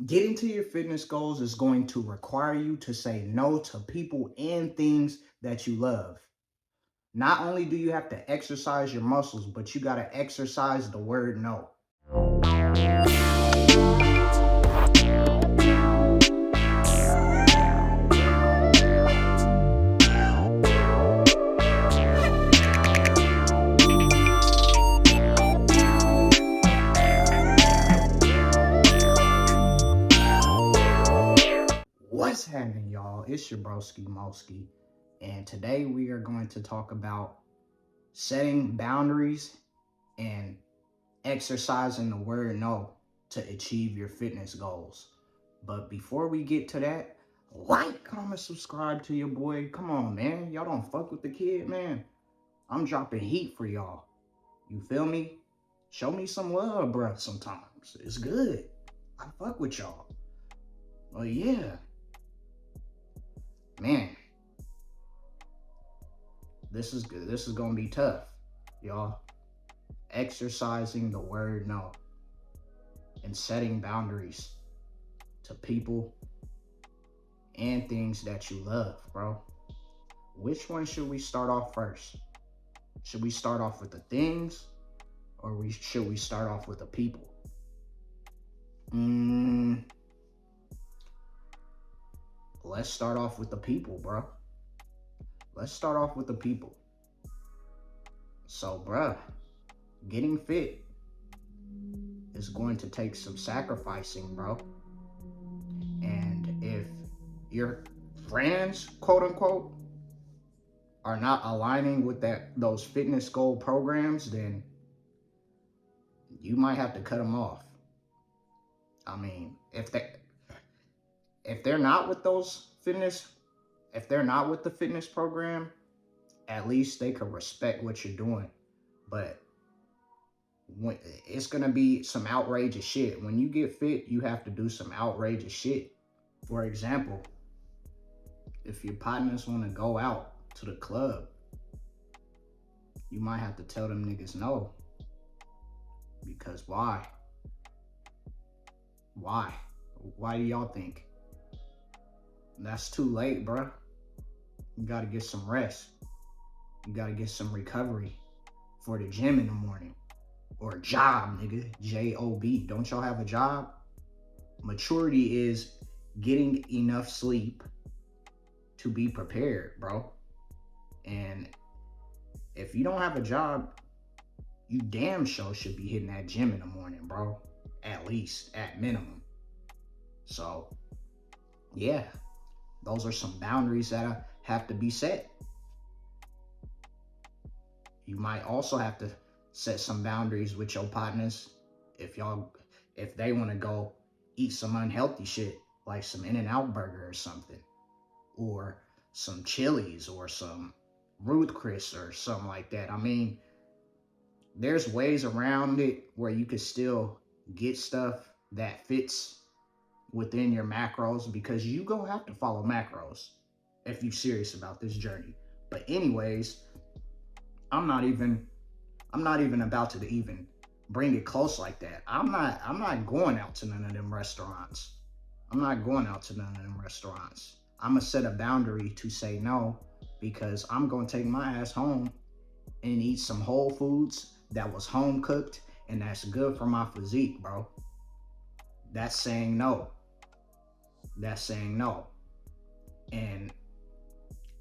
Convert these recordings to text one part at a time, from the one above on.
Getting to your fitness goals is going to require you to say no to people and things that you love. Not only do you have to exercise your muscles, but you got to exercise the word no. What's happening, y'all? It's your broski Moski, and today we are going to talk about setting boundaries and exercising the word no to achieve your fitness goals. But before we get to that, like, comment, subscribe to your boy. Come on, man. Y'all don't fuck with the kid, man. I'm dropping heat for y'all. You feel me? Show me some love, bruh, sometimes. It's good. I fuck with y'all. Oh, yeah. Man, this is good. This is going to be tough, y'all. Exercising the word no and setting boundaries to people and things that you love, bro. Which one should we start off first? Should we start off with the things or should we start off with the people? Let's start off with the people, bro. Let's start off with the people. So, bruh, getting fit is going to take some sacrificing, bro. And if your friends, quote unquote, are not aligning with those fitness goal programs, then you might have to cut them off. I mean, if they're not with if they're not with the fitness program, at least they can respect what you're doing. But it's gonna be some outrageous shit. When you get fit, you have to do some outrageous shit. For example, if your partners want to go out to the club, you might have to tell them niggas no. Because why? Why? Why do y'all think? That's too late, bruh. You gotta get some rest. You gotta get some recovery for the gym in the morning. Or a job, nigga. J-O-B. Don't y'all have a job? Maturity is getting enough sleep to be prepared, bro. And if you don't have a job, you damn sure should be hitting that gym in the morning, bro. At least, at minimum. So, yeah, those are some boundaries that have to be set. You might also have to set some boundaries with your partners if they want to go eat some unhealthy shit like some In-N-Out burger or something, or some Chili's or some Ruth Chris or something like that. I mean, there's ways around it where you could still get stuff that fits within your macros, because you gonna have to follow macros if you're serious about this journey. But anyways, I'm not even about to even bring it close like that. I'm not going out to none of them restaurants. I'm not going out to none of them restaurants. I'm gonna set a boundary to say no, because I'm gonna take my ass home and eat some Whole Foods that was home cooked and that's good for my physique, bro. That's saying no. That's saying no. And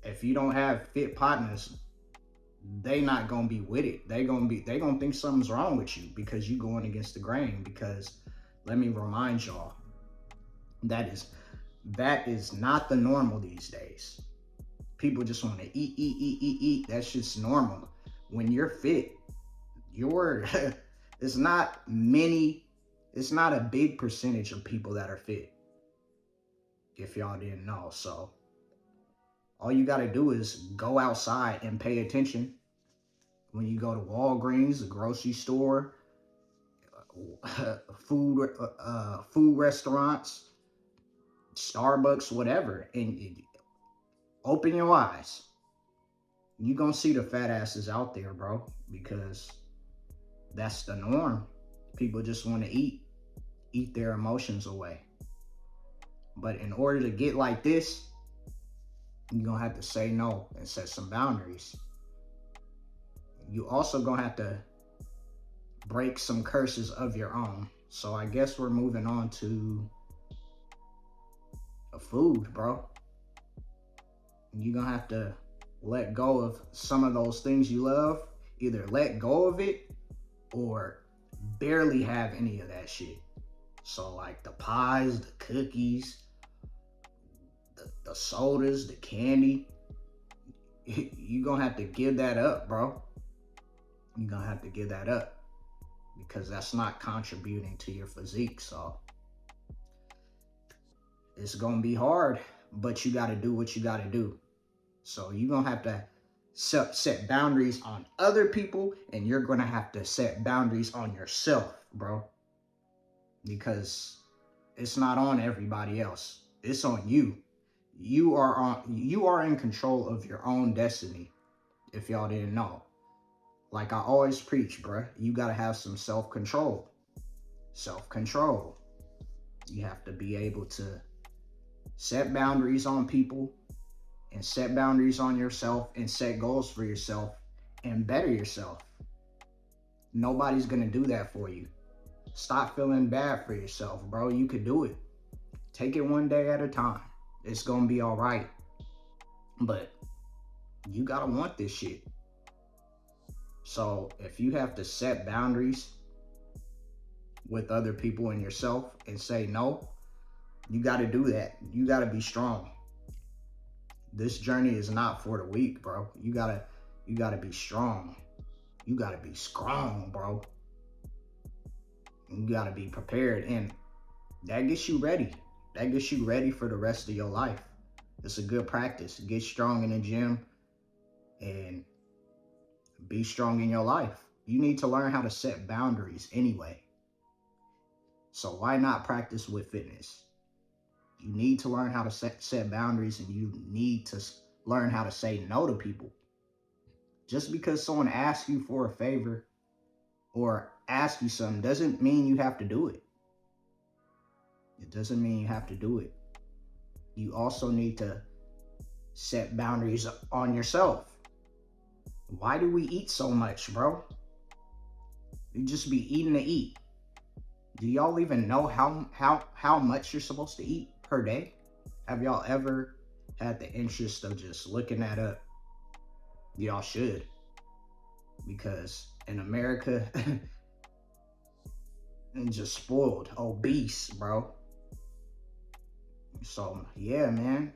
if you don't have fit partners, they not gonna be with it. They gonna think something's wrong with you because you going against the grain. Because let me remind y'all, that is not the normal these days. People just want to eat. That's just normal. When you're fit, it's not a big percentage of people that are fit, if y'all didn't know. So all you got to do is go outside and pay attention. When you go to Walgreens, the grocery store, food restaurants, Starbucks, whatever, and open your eyes. You're going to see the fat asses out there, bro, because that's the norm. People just want to eat their emotions away. But in order to get like this, you're gonna have to say no and set some boundaries. You also gonna have to break some curses of your own. So I guess we're moving on to food, bro. You're gonna have to let go of some of those things you love. Either let go of it or barely have any of that shit. So like the pies, the cookies, the sodas, the candy, you're gonna have to give that up, bro. You're gonna have to give that up because that's not contributing to your physique. So it's gonna be hard, but you gotta do what you gotta do. So you're gonna have to set boundaries on other people, and you're gonna have to set boundaries on yourself, bro. Because it's not on everybody else. It's on you. You are in control of your own destiny. If y'all didn't know. Like I always preach, bro, you gotta have some self-control. Self-control. You have to be able to set boundaries on people and set boundaries on yourself and set goals for yourself and better yourself. Nobody's gonna do that for you. Stop feeling bad for yourself, bro. You could do it. Take it one day at a time. It's gonna be all right. But you gotta want this shit. So if you have to set boundaries with other people and yourself and say no, you gotta do that. You gotta be strong. This journey is not for the weak, bro. You gotta be strong. You gotta be strong, bro. You gotta be prepared, and that gets you ready. That gets you ready for the rest of your life. It's a good practice. Get strong in the gym and be strong in your life. You need to learn how to set boundaries anyway. So why not practice with fitness? You need to learn how to set boundaries, and you need to learn how to say no to people. Just because someone asks you for a favor or asks you something doesn't mean you have to do it. It doesn't mean you have to do it. You also need to set boundaries on yourself. Why do we eat so much, bro? You just be eating to eat. Do y'all even know how much you're supposed to eat per day? Have y'all ever had the interest of just looking that up? Y'all should. Because in America, and just spoiled, obese, bro. So yeah, man,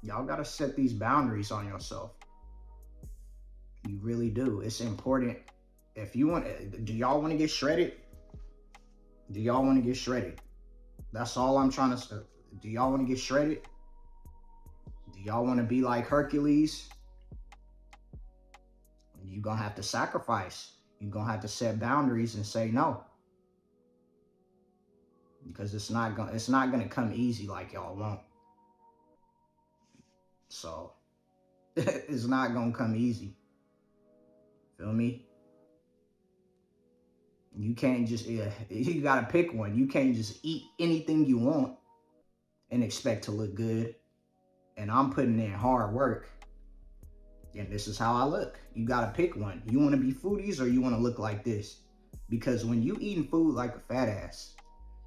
y'all gotta set these boundaries on yourself. You really do. It's important. If you want, do y'all want to get shredded? Do y'all want to get shredded? That's all I'm trying to say. Do y'all want to get shredded? Do y'all want to be like Hercules? You're gonna have to sacrifice. You're gonna have to set boundaries and say no. Because it's not gonna come easy like y'all want. So it's not gonna come easy. Feel me? You can't just, you gotta pick one. You can't just eat anything you want and expect to look good. And I'm putting in hard work. And this is how I look. You gotta pick one. You wanna be foodies or you wanna look like this? Because when you eating food like a fat ass,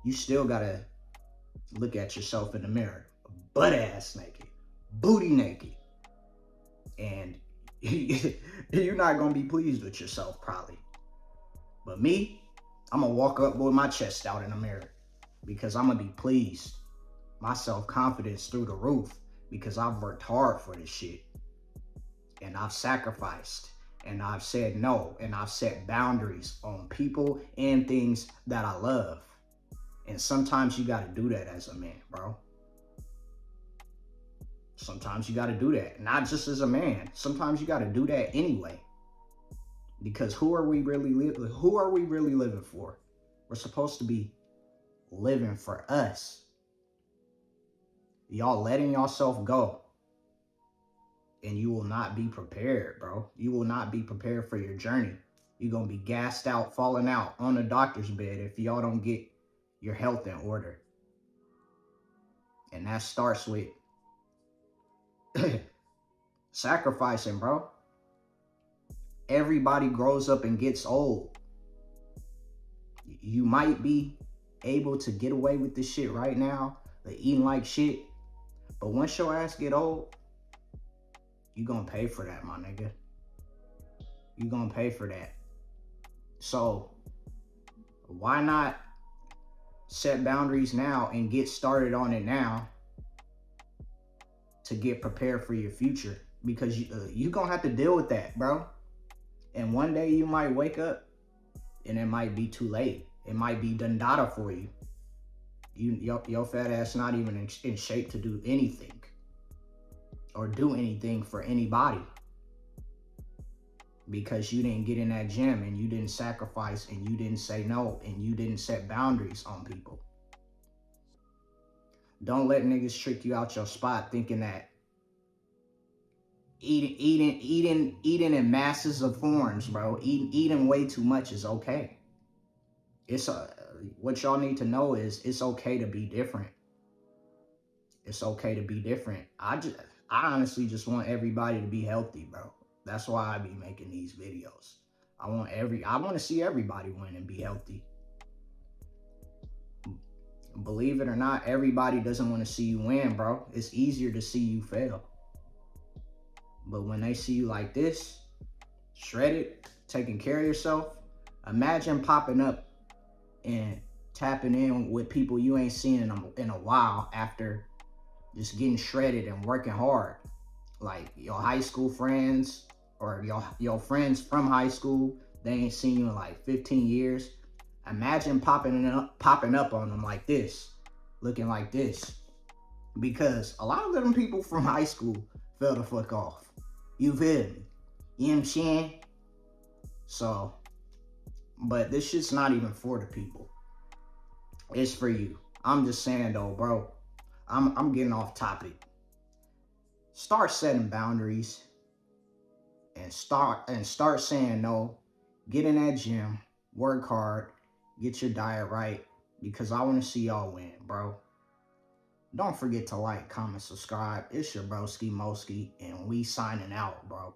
you still gotta look at yourself in the mirror. Butt ass naked. Booty naked. And you're not gonna be pleased with yourself probably. But me, I'm gonna walk up with my chest out in the mirror because I'm gonna be pleased. My self-confidence through the roof because I've worked hard for this shit. And I've sacrificed and I've said no and I've set boundaries on people and things that I love. And sometimes you gotta do that as a man, bro. Sometimes you gotta do that. Not just as a man. Sometimes you gotta do that anyway. Because who are we really living for? We're supposed to be living for us. Y'all letting yourself go. And you will not be prepared, bro. You will not be prepared for your journey. You're going to be gassed out, falling out on the doctor's bed if y'all don't get your health in order. And that starts with sacrificing, bro. Everybody grows up and gets old. You might be able to get away with this shit right now, like eating like shit. But once your ass get old, you gonna pay for that, my nigga. You gonna pay for that. So why not set boundaries now and get started on it now to get prepared for your future? Because you gonna have to deal with that, bro. And one day you might wake up and it might be too late. It might be done data for you. Your fat ass not even in shape to do anything or do anything for anybody because you didn't get in that gym and you didn't sacrifice and you didn't say no and you didn't set boundaries on people. Don't let niggas trick you out your spot thinking that eating in masses of forms, bro. Eating way too much is okay. It's what y'all need to know is it's okay to be different. It's okay to be different. I honestly just want everybody to be healthy, bro. That's why I be making these videos. I want to see everybody win and be healthy. Believe it or not, everybody doesn't want to see you win, bro. It's easier to see you fail. But when they see you like this, shredded, taking care of yourself, imagine popping up and tapping in with people you ain't seen in a while after just getting shredded and working hard. Like your high school friends or your friends from high school, they ain't seen you in like 15 years. Imagine popping up on them like this, looking like this. Because a lot of them people from high school fell the fuck off. You feel me? You know what I'm saying? So, but this shit's not even for the people. It's for you. I'm just saying though, bro. I'm getting off topic. Start setting boundaries and start saying no. Get in that gym, work hard, get your diet right, because I want to see y'all win, bro. Don't forget to like, comment, subscribe. It's your broski Moski, and we signing out, bro.